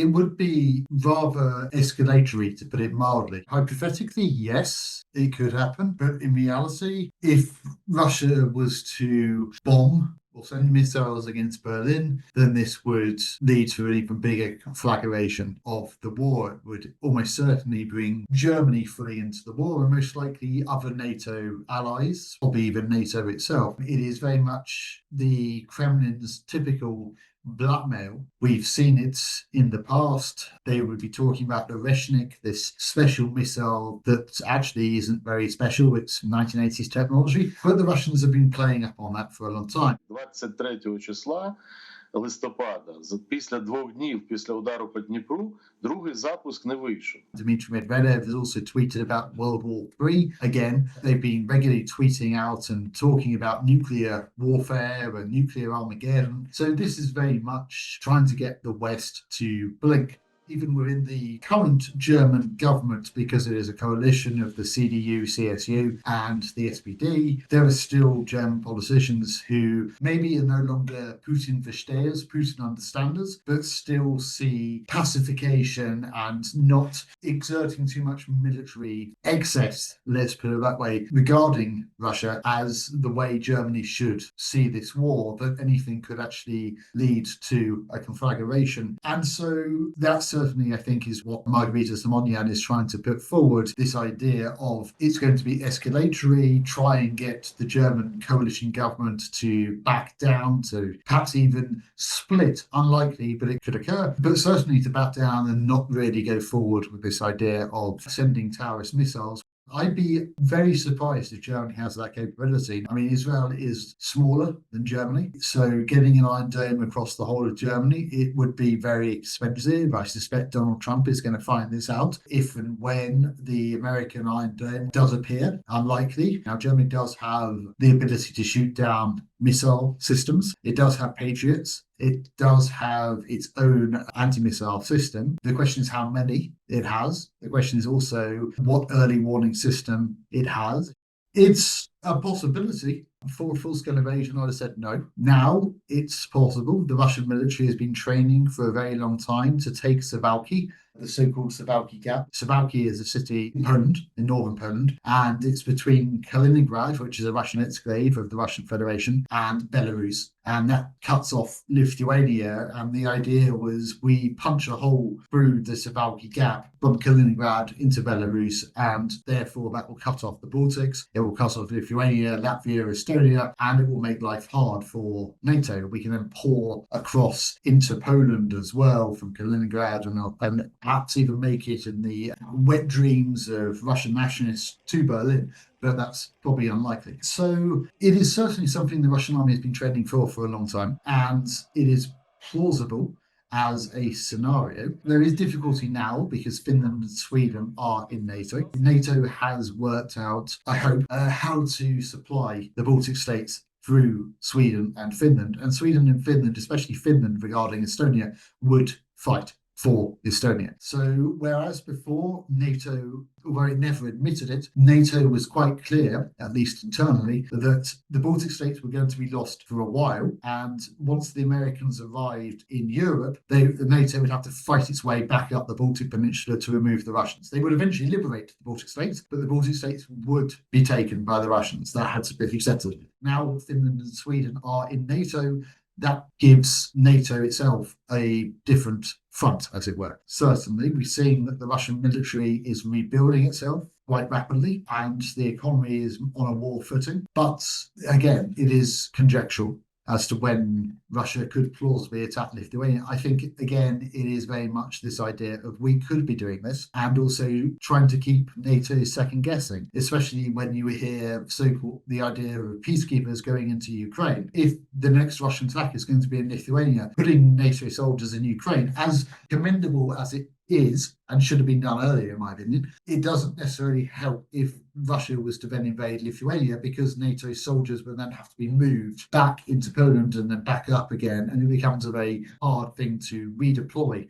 It would be rather escalatory, to put it mildly. Hypothetically, yes, it could happen. But in reality, if Russia was to bomb or send missiles against Berlin, then this would lead to an even bigger conflagration of the war. It would almost certainly bring Germany fully into the war and most likely other NATO allies, probably even NATO itself. It is very much the Kremlin's typical blackmail. We've seen it in the past. They would be talking about the Reshnik, this special missile that actually isn't very special. It's 1980s technology, but the Russians have been playing up on that for a long time. 23 числа листопада, після 2 днів після удару по Дніпру, другий запуск не вийшов. Dmitry Medvedev has also tweeted about World War III. Again, they've been regularly tweeting out and talking about nuclear warfare and nuclear Armageddon. So this is very much trying to get the West to blink. Even within the current German government, because it is a coalition of the CDU, CSU, and the SPD, there are still German politicians who maybe are no longer Putin verstehers, Putin understanders, but still see pacification and not exerting too much military excess, let's put it that way, regarding Russia as the way Germany should see this war, that anything could actually lead to a conflagration. And so that's certainly, I think, is what Margarita Simonyan is trying to put forward, this idea of it's going to be escalatory, try and get the German coalition government to back down, to perhaps even split. Unlikely, but it could occur. But certainly to back down and not really go forward with this idea of sending Taurus missiles. I'd be very surprised if Germany has that capability. I mean, Israel is smaller than Germany, so getting an Iron Dome across the whole of Germany, it would be very expensive. I suspect Donald Trump is going to find this out if and when the American Iron Dome does appear. Unlikely. Now, Germany does have the ability to shoot down missile systems. It does have Patriots. It does have its own anti-missile system. The question is how many it has. The question is also what early warning system it has. It's a possibility. For a full-scale invasion, I'd have said no. Now it's possible. The Russian military has been training for a very long time to take Suwałki, the so-called Suwałki Gap. Suwałki is a city in Poland, in northern Poland, and it's between Kaliningrad, which is a Russian exclave of the Russian Federation, and Belarus. And that cuts off Lithuania. And the idea was we punch a hole through the Suwałki Gap from Kaliningrad into Belarus, and therefore that will cut off the Baltics. It will cut off Lithuania, Latvia, Estonia, and it will make life hard for NATO. We can then pour across into Poland as well from Kaliningrad and perhaps even make it in the wet dreams of Russian nationalists to Berlin. But that's probably unlikely. So it is certainly something the Russian army has been training for a long time, and it is plausible as a scenario. There is difficulty now because Finland and Sweden are in NATO. NATO has worked out, I hope, how to supply the Baltic states through Sweden and Finland. And Sweden and Finland, especially Finland regarding Estonia, would fight for Estonia. So whereas before NATO, although it never admitted it, NATO was quite clear, at least internally, that the Baltic states were going to be lost for a while. And once the Americans arrived in Europe, the NATO would have to fight its way back up the Baltic Peninsula to remove the Russians. They would eventually liberate the Baltic states, but the Baltic states would be taken by the Russians. That had to be accepted. Now Finland and Sweden are in NATO. That gives NATO itself a different front, as it were. Certainly, we're seeing that the Russian military is rebuilding itself quite rapidly, and the economy is on a war footing. But again, it is conjectural as to when Russia could plausibly attack Lithuania. I think, again, it is very much this idea of we could be doing this, and also trying to keep NATO second guessing, especially when you hear so-called the idea of peacekeepers going into Ukraine. If the next Russian attack is going to be in Lithuania, putting NATO soldiers in Ukraine, as commendable as it is and should have been done earlier, in my opinion, it doesn't necessarily help if Russia was to then invade Lithuania, because NATO soldiers will then have to be moved back into Poland and then back up again, and it becomes a very hard thing to redeploy